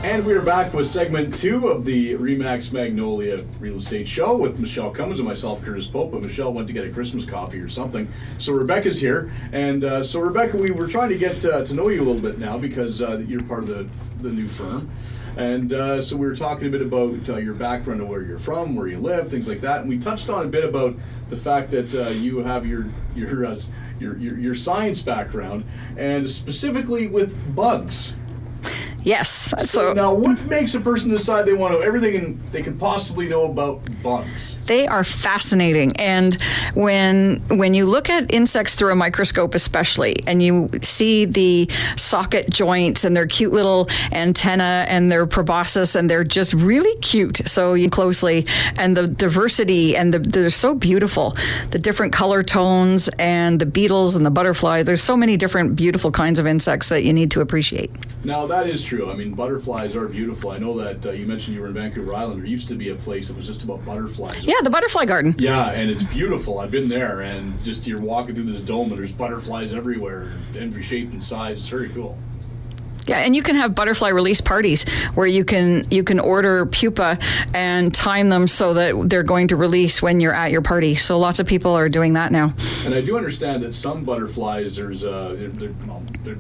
And we are back with segment 2 of the RE/MAX Magnolia Real Estate Show with Michele Cummins and myself, Curtis Pope. But Michele went to get a Christmas coffee or something. So Rebecca's here. And so Rebecca, we were trying to get to know you a little bit now because you're part of the new firm. And so we were talking a bit about your background and where you're from, where you live, things like that. And we touched on a bit about the fact that you have your science background, and specifically with bugs. Yes. So now, what makes a person decide they want to know everything they can possibly know about bugs? They are fascinating, and when you look at insects through a microscope, especially, and you see the socket joints and their cute little antenna and their proboscis, and they're just really cute. So you closely, and the diversity, and they're so beautiful. The different color tones and the beetles and the butterfly. There's so many different beautiful kinds of insects that you need to appreciate. Now that is true. I mean, butterflies are beautiful. I know that you mentioned you were in Vancouver Island. There used to be a place that was just about butterflies. Yeah, the butterfly garden. Yeah, and it's beautiful. I've been there, and just you're walking through this dome, and there's butterflies everywhere, every shape and size. It's very cool. Yeah, and you can have butterfly release parties where you can order pupa and time them so that they're going to release when you're at your party. So lots of people are doing that now. And I do understand that some butterflies, they're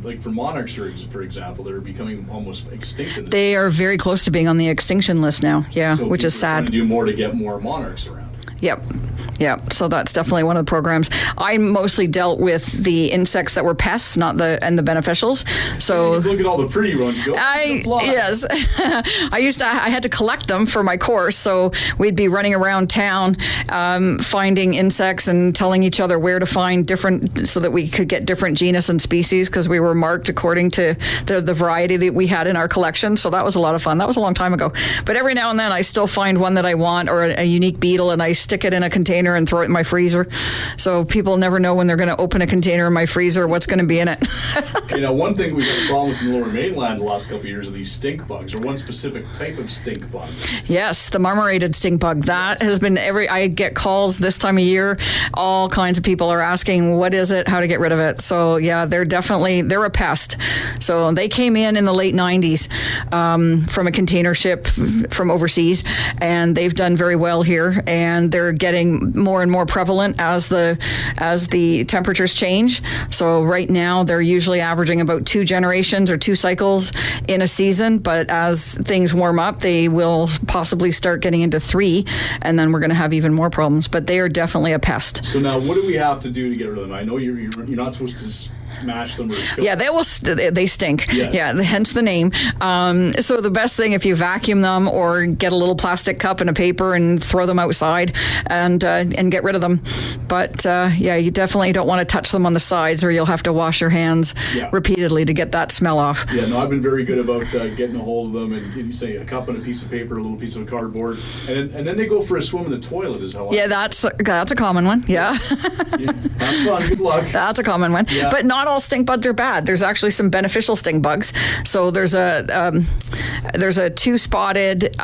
like for monarchs, for example, they're becoming almost extinct. They are very close to being on the extinction list now. Yeah, so which is sad. To do more to get more monarchs around. Yep. So that's definitely one of the programs. I mostly dealt with the insects that were pests, not the beneficials. So look at all the pretty ones. Yes, I had to collect them for my course. So we'd be running around town, finding insects and telling each other where to find different, so that we could get different genus and species, because we were marked according to the variety that we had in our collection. So that was a lot of fun. That was a long time ago. But every now and then I still find one that I want, or a unique beetle, and I stick it in a container and throw it in my freezer. So people never know when they're going to open a container in my freezer what's going to be in it. Okay, now one thing we've had a problem with in the Lower Mainland the last couple of years are these stink bugs, or one specific type of stink bug. Yes, the marmorated stink bug. That has been I get calls this time of year. All kinds of people are asking, what is it, how to get rid of it. So yeah, they're a pest. So they came in the late 90s from a container ship from overseas, and they've done very well here, and they're getting more and more prevalent as the temperatures change. So right now they're usually averaging about 2 generations or 2 cycles in a season, but as things warm up, they will possibly start getting into 3, and then we're going to have even more problems. But they are definitely a pest. So now, what do we have to do to get rid of them? I know you're not supposed to smash them or kill them. They stink. Yes. Yeah, hence the name. So the best thing, if you vacuum them or get a little plastic cup and a paper and throw them outside and get rid of them. But you definitely don't want to touch them on the sides, or you'll have to wash your hands repeatedly to get that smell off. Yeah, no, I've been very good about getting a hold of them, and you say a cup and a piece of paper, a little piece of cardboard, and then they go for a swim in the toilet. Is how that's a common one. Yeah. Have fun. Good luck. That's a common one. Yeah. But not all stink bugs are bad. There's actually some beneficial stink bugs. So there's a 2-spotted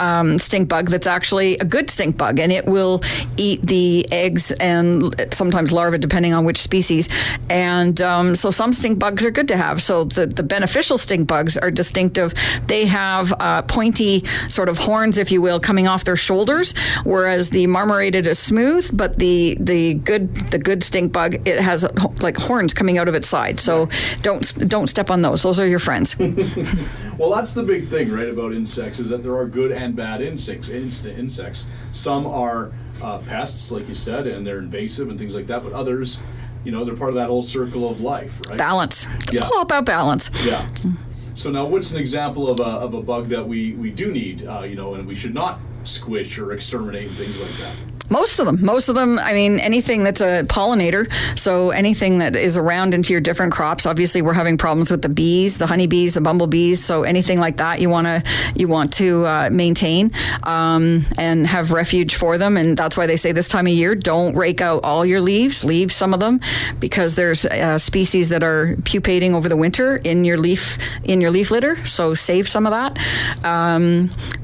stink bug that's actually a good stink bug, and it will eat the eggs and sometimes larvae, depending on which species. And so some stink bugs are good to have. So the beneficial stink bugs are distinctive. They have pointy sort of horns, if you will, coming off their shoulders, whereas the marmorated is smooth, but the good stink bug, it has like horns coming out of its side. So don't step on those. Those are your friends. Well, that's the big thing, right, about insects, is that there are good and bad insects. Some are pests, like you said, and they're invasive and things like that, but others, they're part of that whole circle of life, right? Balance. Yeah. All about balance. Yeah. So now, what's an example of a bug that we do need, and we should not squish or exterminate and things like that? Most of them, I mean, anything that's a pollinator, so anything that is around into your different crops. Obviously, we're having problems with the bees, the honeybees, the bumblebees, so anything like that you want to maintain and have refuge for them. And that's why they say this time of year, don't rake out all your leaves, leave some of them, because there's species that are pupating over the winter in your leaf litter, so save some of that.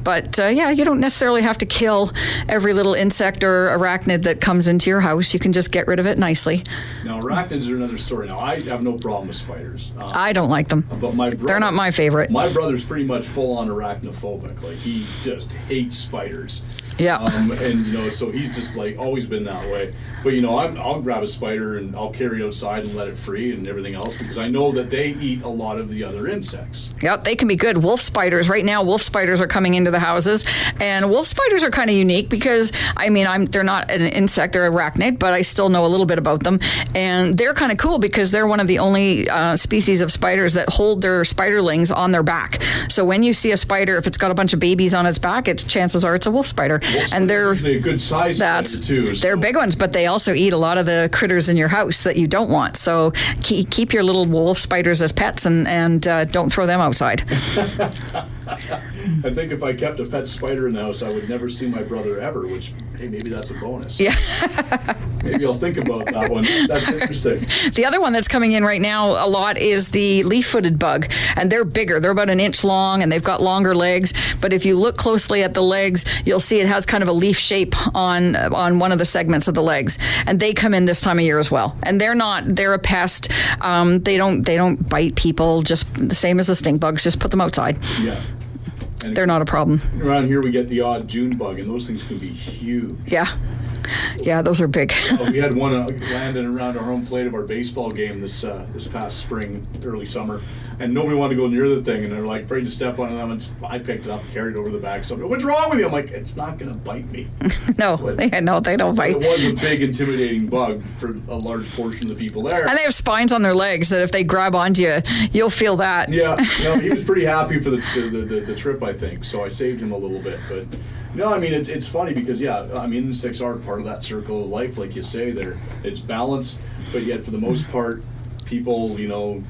But yeah, you don't necessarily have to kill every little insect or arachnid that comes into your house. You can just get rid of it nicely. Now, arachnids are another story. Now, I have no problem with spiders. I don't like them. But my brother, they're not my favorite. My brother's pretty much full-on arachnophobic. Like, he just hates spiders. Yeah. And, you know, so he's just, like, always been that way. But, you know, I'll grab a spider and I'll carry it outside and let it free and everything else because I know that they eat a lot of the other insects. Yep, they can be good. Wolf spiders. Right now, wolf spiders are coming into the houses. And wolf spiders are kind of unique because, I mean, they're not an insect, they're arachnid, but I still know a little bit about them. And they're kind of cool because they're one of the only species of spiders that hold their spiderlings on their back. So when you see a spider, if it's got a bunch of babies on its back, chances are it's a wolf spider. And they're usually a good size spider too. So. They're big ones, but they also eat a lot of the critters in your house that you don't want. So keep your little wolf spiders as pets and don't throw them outside. I think if I kept a pet spider in the house, I would never see my brother ever, which, hey, maybe that's a bonus. Yeah. Maybe I'll think about that one. That's interesting. The other one that's coming in right now a lot is the leaf-footed bug, and they're bigger. They're about an inch long, and they've got longer legs. But if you look closely at the legs, you'll see it has kind of a leaf shape on one of the segments of the legs, and they come in this time of year as well. And they're a pest. They don't bite people. Just the same as the stink bugs. Just put them outside. Yeah. And they're not a problem. Around here we get the odd June bug, and those things can be huge. Yeah, those are big. We had one landing around our home plate of our baseball game this past spring, early summer, and nobody wanted to go near the thing, and they're like afraid to step on them. And I picked it up, carried it over the back. So, what's wrong with you? I'm like, it's not going to bite me. No, they don't bite. It was a big, intimidating bug for a large portion of the people there. And they have spines on their legs that if they grab onto you, you'll feel that. Yeah, no, he was pretty happy for the trip, I think. So I saved him a little bit, but. No, I mean, it's funny because, yeah, I mean, insects are part of that circle of life, like you say. It's balance, but yet for the most part, people, you know,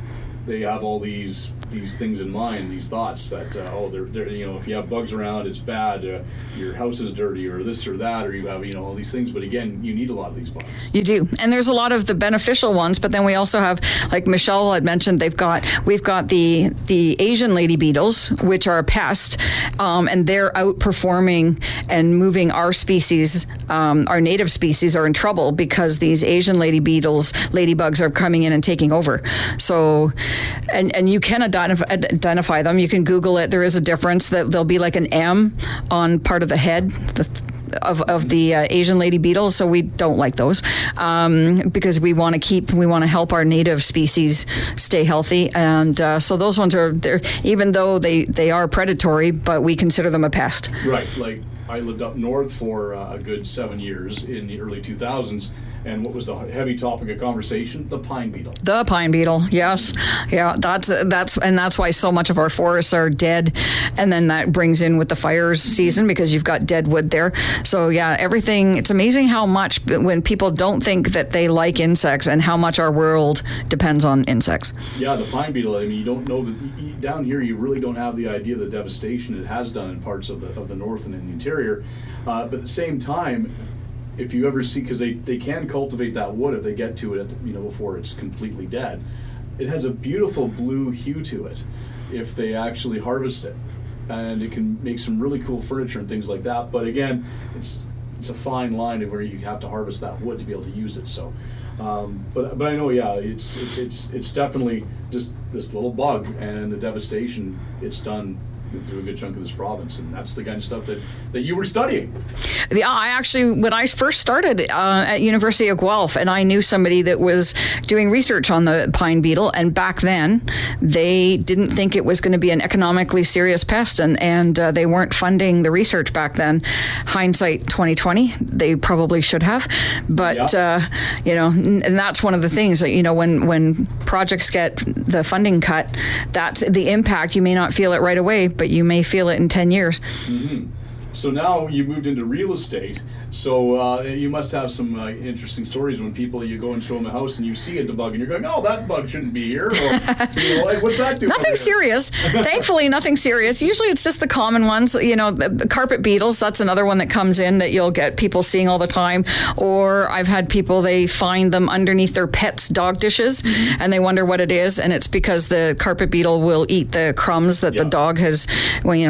they have all these things in mind, these thoughts that, they're you know, if you have bugs around, it's bad, your house is dirty, or this or that, or you have, you know, all these things. But again, you need a lot of these bugs. You do. And there's a lot of the beneficial ones, but then we also have, like Michele had mentioned, we've got the Asian lady beetles, which are a pest, and they're outperforming and moving our species, our native species are in trouble because these Asian ladybugs are coming in and taking over. So, and you can identify them. You can Google it. There is a difference that there'll be like an M on part of the head of the Asian lady beetle. So we don't like those because we want to help our native species stay healthy. And so those ones are there, even though they are predatory, but we consider them a pest. Right. Like I lived up north for a good 7 years in the early 2000s. And what was the heavy topic of conversation? The pine beetle. The pine beetle, yes, yeah. That's why so much of our forests are dead, and then that brings in with the fires season because you've got dead wood there. So yeah, everything. It's amazing how much when people don't think that they like insects and how much our world depends on insects. Yeah, the pine beetle. I mean, you don't know that down here. You really don't have the idea of the devastation it has done in parts of the north and in the interior. But at the same time, if you ever see, because they can cultivate that wood if they get to it, before it's completely dead. It has a beautiful blue hue to it if they actually harvest it, and it can make some really cool furniture and things like that. But again, it's a fine line of where you have to harvest that wood to be able to use it. So, but I know, yeah, it's definitely just this little bug and the devastation it's done through a good chunk of this province, and that's the kind of stuff that you were studying. Yeah, I actually, when I first started at University of Guelph, and I knew somebody that was doing research on the pine beetle, and back then they didn't think it was going to be an economically serious pest, and they weren't funding the research back then. Hindsight 2020, they probably should have, but and that's one of the things that when projects get the funding cut, that's the impact. You may not feel it right away, but you may feel it in 10 years. Mm-hmm. So now you moved into real estate. So you must have some interesting stories when you go and show them a house and you see a bug and you're going, oh, that bug shouldn't be here. Or, like, what's that do? Nothing serious. Thankfully, nothing serious. Usually it's just the common ones. The carpet beetles, that's another one that comes in that you'll get people seeing all the time. Or I've had people, they find them underneath their pets' dog dishes and they wonder what it is. And it's because the carpet beetle will eat the crumbs that the dog has,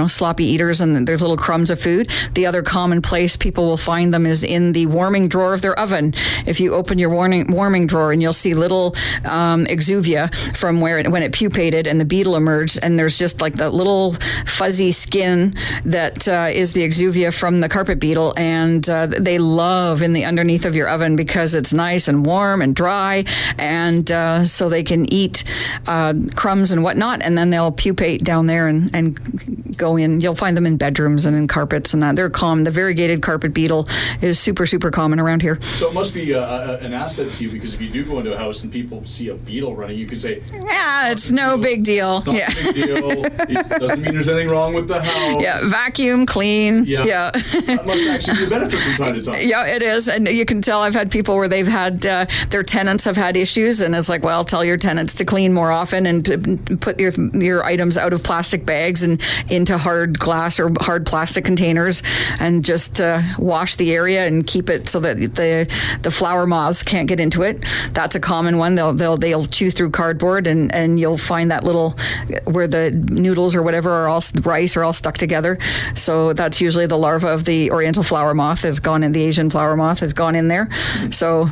sloppy eaters, and there's little crumbs of food. The other common place people will find them is in the warming drawer of their oven. If you open your warming drawer and you'll see little exuvia from when it pupated and the beetle emerged, and there's just like that little fuzzy skin that is the exuvia from the carpet beetle, and they love in the underneath of your oven because it's nice and warm and dry, and so they can eat crumbs and whatnot, and then they'll pupate down there and go in. You'll find them in bedrooms and in carpets and that. They're common. The variegated carpet beetle is super, super common around here. So it must be an asset to you, because if you do go into a house and people see a beetle running, you can say, yeah, it's no big deal. It's not a big deal. It doesn't mean there's anything wrong with the house. Yeah, vacuum, clean. Yeah. That must actually be a benefit from time to time. Yeah, it is. And you can tell I've had people where they've had, their tenants have had issues, and it's like, well, tell your tenants to clean more often and to put your items out of plastic bags and into hard glass or hard plastic containers, and just wash the area and keep it so that the flower moths can't get into it. That's a common one. They'll chew through cardboard, and you'll find that little where the noodles or whatever rice are all stuck together. So that's usually the larva of the oriental flower moth has gone in. The Asian flower moth has gone in there. So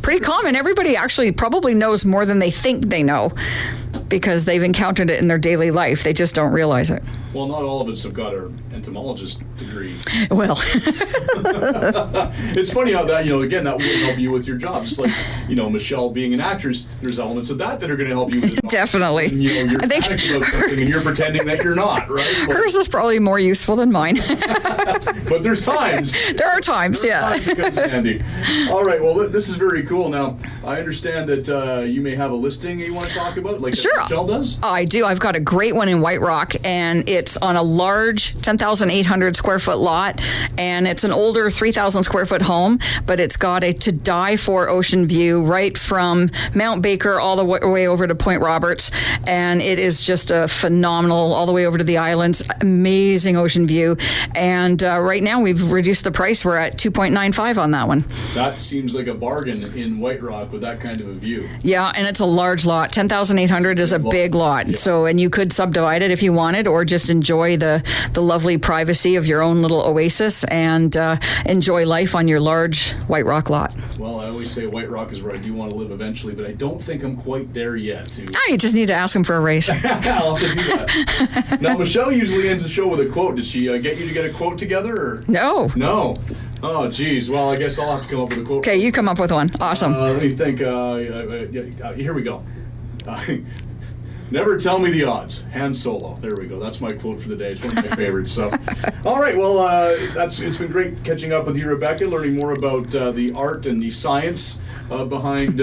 pretty common. Everybody actually probably knows more than they think they know, because they've encountered it in their daily life. They just don't realize it. Well, not all of us have got our entomologist degree. Well. It's funny how that, again, that wouldn't help you with your job. Just like, Michele being an actress, there's elements of that are going to help you with your job. Definitely. And, you're panicked about something and you're pretending that you're not, right? Hers is probably more useful than mine. But there's times. There are times, Times it comes handy. All right, well, this is very cool. Now, I understand that you may have a listing you want to talk about, like sure. Michele does? I do. I've got a great one in White Rock, and it's on a large 10,800 square foot lot, and it's an older 3,000 square foot home, but it's got a to die for ocean view right from Mount Baker all the way over to Point Roberts, and it is just a phenomenal, all the way over to the islands, amazing ocean view. And right now we've reduced the price. We're at $2.95 on that one. That seems like a bargain in White Rock with that kind of a view. Yeah, and it's a large lot. 10,800 is a big lot. Yeah. So, and you could subdivide it if you wanted, or just enjoy the lovely privacy of your own little oasis and enjoy life on your large White Rock lot. Well, I always say White Rock is where I do want to live eventually, but I don't think I'm quite there yet. You just need to ask him for a raise. I'll have to do that. Now, Michele usually ends the show with a quote. Did she get you to get a quote together? Or? No. Oh, geez. Well, I guess I'll have to come up with a quote. Okay, you come up with one. Awesome. Let me think. Here we go. Never tell me the odds. Han Solo. There we go. That's my quote for the day. It's one of my favorites. So, all right. Well, it's been great catching up with you, Rebecca, learning more about the art and the science behind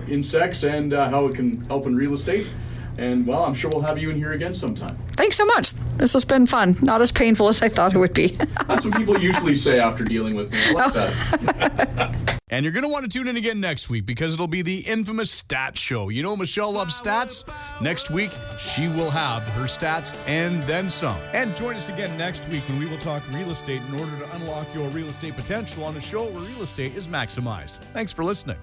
insects and how it can help in real estate. And, well, I'm sure we'll have you in here again sometime. Thanks so much. This has been fun. Not as painful as I thought it would be. That's what people usually say after dealing with me. I like that. And you're going to want to tune in again next week, because it'll be the infamous stat show. You know Michele loves stats. Next week, she will have her stats and then some. And join us again next week when we will talk real estate in order to unlock your real estate potential on a show where real estate is maximized. Thanks for listening.